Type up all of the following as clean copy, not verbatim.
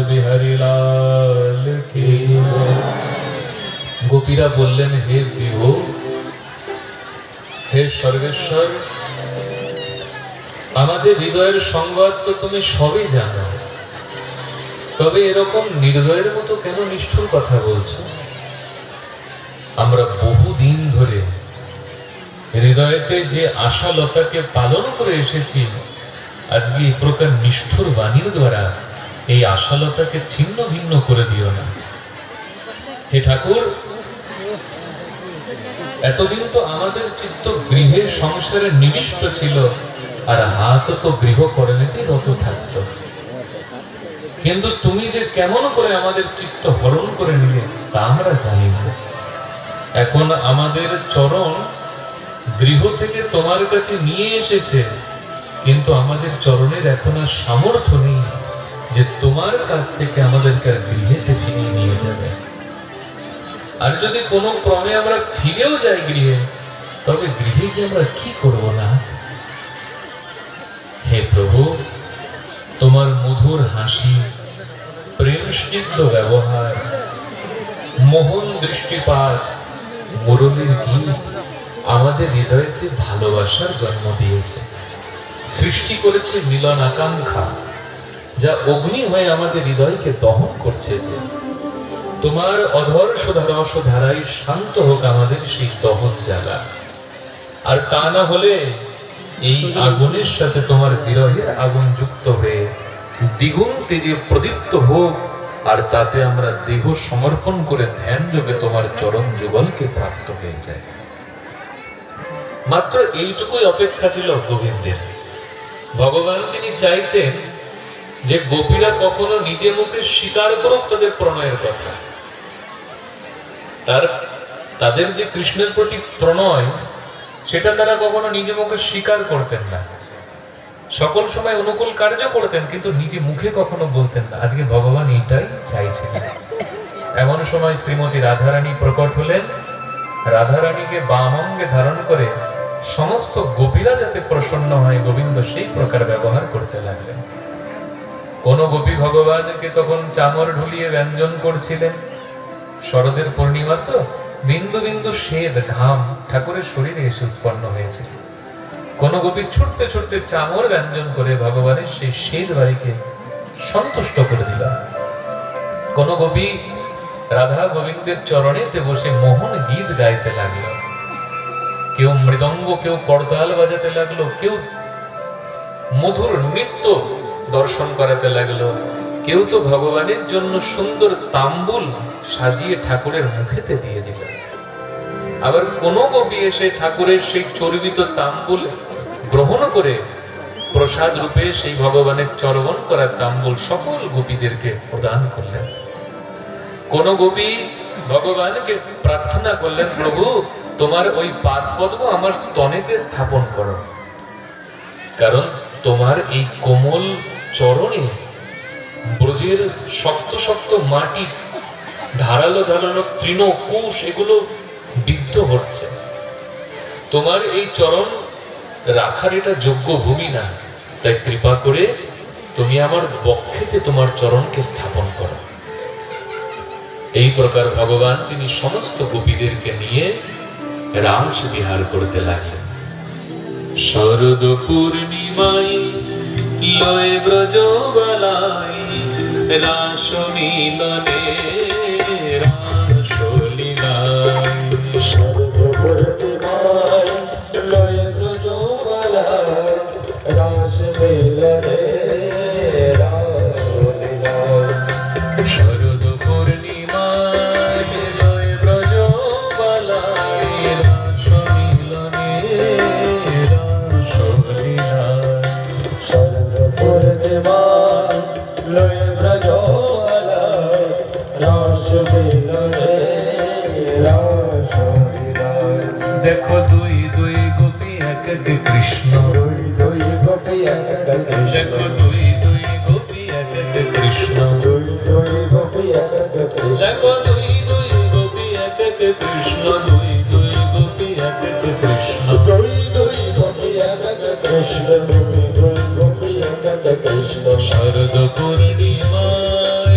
বিহারী লাল কি। গোপীরা বললেন, হে বিভু, হে সর্বেশ্বর, আমাদের হৃদয়ের সংবাদ তো তুমি সবই জানো, তবে এরকম নির্দয়ের মতো কেন নিষ্ঠুর কথা বলছো? আমরা বহুদিন ধরে হৃদয়তে যে আশালতাকে পালন করে এসেছি, আজকে এই প্রকার নিষ্ঠুর বাণীর দ্বারা এই আশালতাকে ছিন্ন ভিন্ন করে দিও না। হে ঠাকুর, এতদিন তো আমাদের চিত্ত গৃহে সংসারে নিবিষ্ট ছিল, আর হাত তো গৃহ কর্মেতে রত থাকত, কিন্তু তুমি যে কেমন করে আমাদের চিত্ত হরণ করে নিলে তা আমরা জানি না। এখন আমাদের চরণ গৃহ থেকে তোমার কাছে নিয়ে এসেছে, কিন্তু আমাদের চরণের এখন আর সামর্থ্য নেই যে তোমার কাছ থেকে আমাদেরকে আর গৃহেতে ফিরিয়ে নিয়ে যাবে। আর যদি কোনো ক্রমে আমরা ফিরেও যাই গৃহে, তবে গৃহে গিয়ে আমরা কি করব না? হে প্রভু, তোমার মধুর হাসি, প্রেম স্নিগ্ধ ব্যবহার, মোহন দৃষ্টিপাত, মুরলীর গীত আমাদের হৃদয়তে ভালোবাসার জন্ম দিয়েছে, সৃষ্টি করেছে মিলন আকাঙ্ক্ষা, যা অগ্নি হয়ে আমাদের হৃদয়কে দহন করছে। যে তোমার অধর রস ধারায় শান্ত হোক আমাদের সেই দহন জ্বালা, আর তা না হলে এই আগুনের সাথে তোমার বিরহের আগুন যুক্ত হয়ে দ্বিগুণ তেজে প্রদীপ্ত হোক, আর তাতে আমরা দেহ সমর্পণ করে ধ্যান যোগে তোমার চরণ যুগলকে প্রাপ্ত হয়ে যায়। মাত্র এইটুকুই অপেক্ষা ছিল গোবিন্দের। ভগবান তিনি চাইতেন যে গোপীরা কখনো নিজে মুখে স্বীকার করুক তাদের প্রণয়ের কথা। তাদের যে কৃষ্ণের প্রতি প্রণয়, সেটা তারা কখনো নিজে মুখে স্বীকার করতেন না। সকল সময় অনুকূল কার্য করতেন, কিন্তু নিজে মুখে কখনো বলতেন না। আজকে ভগবান এইটাই চাইছেন। এমন সময় শ্রীমতী রাধারানী প্রকট হলেন। রাধারানীকে বাম অঙ্গে ধারণ করে সমস্ত গোপীরা যাতে প্রসন্ন হয়, গোবিন্দ সেই প্রকার ব্যবহার করতে লাগলেন। কোন গোপী ভগবানকে তখন চামর ঢুলিয়ে ব্যঞ্জন করছিলেন। শরদের পূর্ণিমা তো, বিন্দু বিন্দু শ্বেত ঘাম ঠাকুরের শরীরে এসে উৎপন্ন হয়েছিল। কোন গোপী ছুটতে ছুটতে চামর ব্যঞ্জন করে ভগবানের সেই শ্বেত বাড়িকে সন্তুষ্ট করে দিল। কোন গোপী রাধা গোবিন্দের চরণেতে বসে মোহন গীত গাইতে লাগলো। কেউ মৃদঙ্গ, কেউ করতাল বাজাতে লাগলো, কেউ মধুর নৃত্য দর্শন করাতে লাগলো, কেউ তো ভগবানের জন্য সুন্দর তাম্বুল সাজিয়ে ঠাকুরের মুখেতে দিয়ে দিল। আবার কোনো গোপী এসে ঠাকুরের সেই চর্বিত তাম্বুল গ্রহণ করে প্রসাদ রূপে সেই ভগবানের চরবণ করা তাম্বুল সকল গোপীদেরকে প্রদান করলেন। কোন গোপী ভগবানকে প্রার্থনা করলেন, প্রভু তোমার ওই পাদ পদ্ম আমার স্তনেতে স্থাপন করো, কারণ তোমার এই কোমল চরণে ব্রজের শক্ত শক্ত মাটি, ধারালো ধারালো তৃণ, কুশ এগুলো বিদ্ধ হচ্ছে। তোমার এই চরণ রাখার এটা যোগ্য ভূমি না, তাই কৃপা করে তুমি আমার বক্ষেতে তোমার চরণকে স্থাপন করো। এই প্রকার ভগবান তিনি সমস্ত গোপীদেরকে নিয়ে রাস বিহার করতে লাগলেন। শরদ পূর্ণিমায় লয়ে ব্রজবালাই রাস মিলনে রাস লীলায়। শরদ পূর্ণিমায় লয়ে ব্রজবালাই রাস মিলনে রাস লীলায়। শরদ পূর্ণিমায় লয়ে ব্রজবালাই রাস মিলনে রাস লীলায়। শরদ পূর্ণিমায় লয়ে ব্রজবালাই রাস মিলনে রাস লীলায়। দেখো দুই দুই গোপী এক এক কৃষ্ণ, দুই দুই গোপী এক এক কৃষ্ণ, দেখো দুই দুই গোপী এক এক কৃষ্ণ, দুই দুই গোপী এক এক কৃষ্ণ, দেখো দুই দুই গোপী এক এক কৃষ্ণ, দুই দুই গোপী এক এক কৃষ্ণ। দুই দুই গোপী এক এক কৃষ্ণ, দুই দুই গোপী এক এক কৃষ্ণ। শরদ পূর্ণিমায়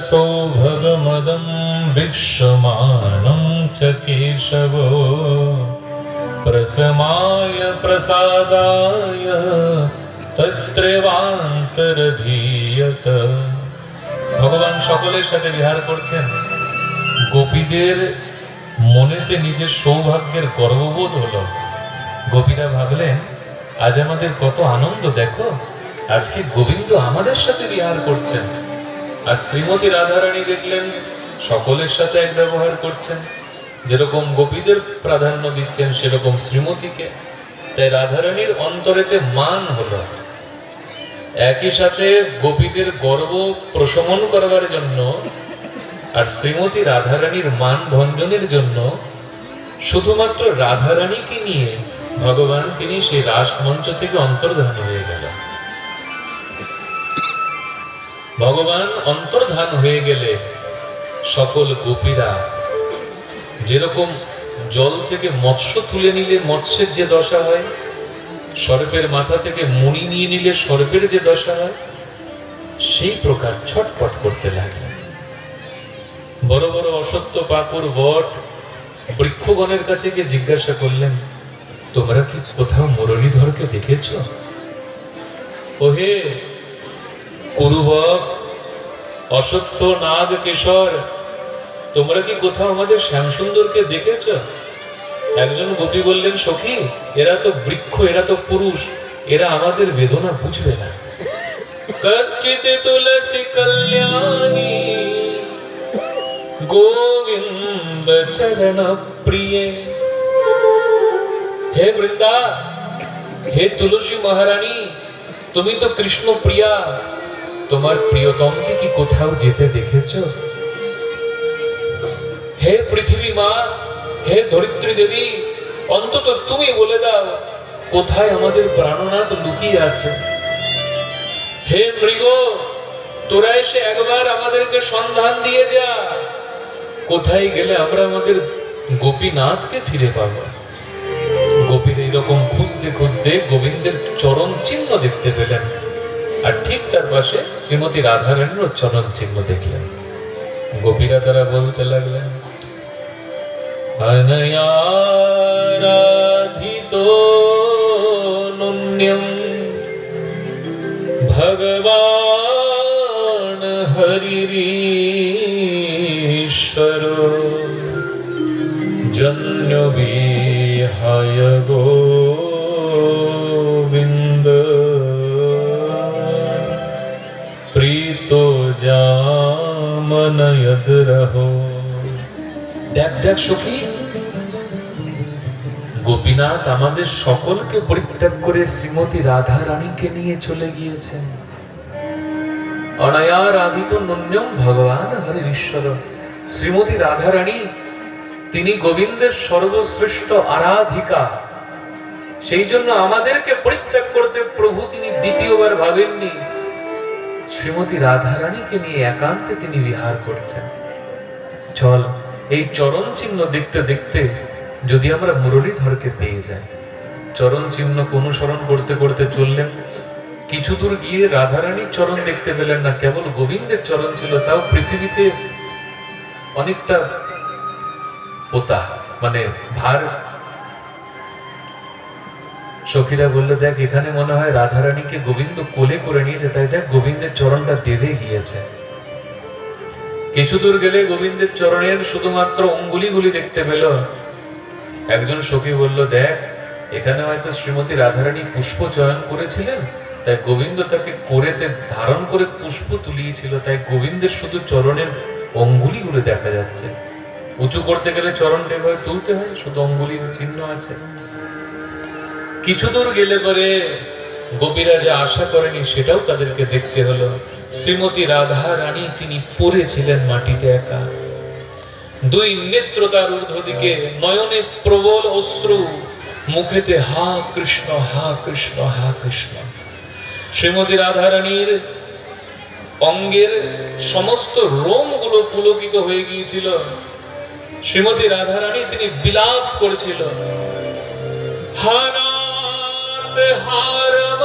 सौभगमदं भिक्षमाणं च केशवो प्रसमाय प्रसादाय तत्रेवान्तरधीयत। ভগবান সকলের সাথে বিহার করছেন। গোপীদের মনেতে নিজের সৌভাগ্যের গর্ববোধ হলো। গোপীরা ভাবলেন আজ আমাদের কত আনন্দ, দেখো আজকে গোবিন্দ আমাদের সাথে বিহার করছেন। আর শ্রীমতী রাধারানী দেখলেন সকলের সাথে এক ব্যবহার করছেন, যেরকম গোপীদের প্রাধান্য দিচ্ছেন সেরকম শ্রীমতীকে। তাই রাধারানীর অন্তরেতে মান হলো। একই সাথে গোপীদের গর্ব প্রশমন করবার জন্য আর শ্রীমতী রাধারানীর মান ভঞ্জনের জন্য শুধুমাত্র রাধারানীকে নিয়ে ভগবান তিনি সেই রাসমঞ্চ থেকে অন্তর্ধান হয়ে গেল। ভগবান অন্তর্ধান হয়ে গেলে সকল গোপীরা যেরকম জল থেকে মৎস্য তুলে নিলে মৎস্যের যে দশা হয়, সর্পের মাথা থেকে মণি নিয়ে নিলে সর্পের যে দশা হয়, সেই প্রকার ছটপট করতে লাগলো। বড় বড় অসত্য পাকুর বট বৃক্ষগণের কাছে গিয়ে জিজ্ঞাসা করলেন, তোমরা কি কোথাও মুরলীধরকে দেখেছ? ওহে কুরুবক, অসত্য, নাগ, কেশর, তোমরা কি কোথাও আমাদের শ্যামসুন্দরকে দেখেছ? একজন গোপী বললেন, সখী এরা তো বৃক্ষ, এরা তো পুরুষ, এরা আমাদের বেদনা বুঝবে না। কশ্চিৎ তুলসী কল্যাণী গোবিন্দ চরণ প্রিয়ে। হে বৃন্দা, হে তুলসী মহারানী, তুমি তো কৃষ্ণ প্রিয়া, তোমার প্রিয়তমকে কি কোথাও যেতে দেখেছো? হে পৃথিবী মা, হে ধরিত্রী দেবী, অন্তত তুমি বলে দাও কোথায় আমাদের প্রাণনাথ লুকিয়ে আছে। হে মৃগ, তোরা এসে একবার আমাদেরকে সন্ধান দিয়ে যা, কোথায় গেলে আমরা আমাদের গোপীনাথকে ফিরে পাবো। গোপীর এইরকম খুঁজতে খুঁজতে গোবিন্দের চরণ চিহ্ন দেখতে পেলেন, আর ঠিক তার পাশে শ্রীমতী রাধারানীর চরণ চিহ্ন দেখলেন। গোপীরা তারা বলতে লাগলেন, অনয়া রাধিতো নুন্যম ভগবান হরিরীশ্বর জন্য বিহায় গোবিন্দ প্রীতো জামনয়দ রহো। দেখ দেখ সখী, গোপীনাথ আমাদের সকলকে পরিত্যাগ করে শ্রীমতী রাধা রানীকে নিয়ে চলে গিয়েছেন। অনয়া রাধিত নুন্যম ভগবান হরির ঈশ্বর। শ্রীমতী রাধা রানী তিনি গোবিন্দের সর্বশ্রেষ্ঠ আরাধিকা, সেই জন্য আমাদেরকে পরিত্যাগ করতে প্রভু তিনি দ্বিতীয়বার ভাবেননি। শ্রীমতী রাধা রানীকে নিয়ে একান্তে তিনি বিহার করছেন। চল এই চরণ চিহ্ন দেখতে দেখতে যদি আমরা মুরলীধরকে পেয়ে যাই। চরণ চিহ্নকে অনুসরণ করতে করতে চললেন। কিছু দূর গিয়ে রাধারানীর চরণ দেখতে পেলেন না, কেবল গোবিন্দের চরণ ছিল, তাও পৃথিবীতে অনেকটা পোতা, মানে ভার। সখীরা বললো, দেখ এখানে মনে হয় রাধারানীকে গোবিন্দ কোলে করে নিয়েছে, তাই দেখ গোবিন্দের চরণটা দেবে গিয়েছে। কিছু দূর গেলে গোবিন্দের চরণের শুধুমাত্র অঙ্গুলিগুলি দেখতে পেল। একজন সখী বলল, দেখ এখানে হয়তো শ্রীমতী রাধারানী পুষ্প চয়ন করেছিলেন, তাই গোবিন্দ তাকে কোরেতে ধারণ করে পুষ্প তুলিয়েছিল, তাই গোবিন্দের শুধু চরণের অঙ্গুলিগুলো দেখা যাচ্ছে। উঁচু করতে গেলে চরণটা এভাবে তুলতে হয়, শুধু অঙ্গুলির চিহ্ন আছে। কিছু দূর গেলে পরে গোপীরা যা আশা করেনি সেটাও তাদেরকে দেখতে হলো। শ্রীমতী রাধা রানী তিনি পড়েছিলেন মাটিতে একা, দুই নেত্র তার ঊর্ধ্ব দিকে, নয়নে প্রবল অশ্রু, মুখেতে হা কৃষ্ণ হা কৃষ্ণ হা কৃষ্ণ। শ্রীমতী রাধা রানীর অঙ্গের সমস্ত রোমগুলো পুলকিত হয়ে গিয়েছিল। শ্রীমতী রাধা রানী তিনি বিলাপ করেছিল, হারাত হারম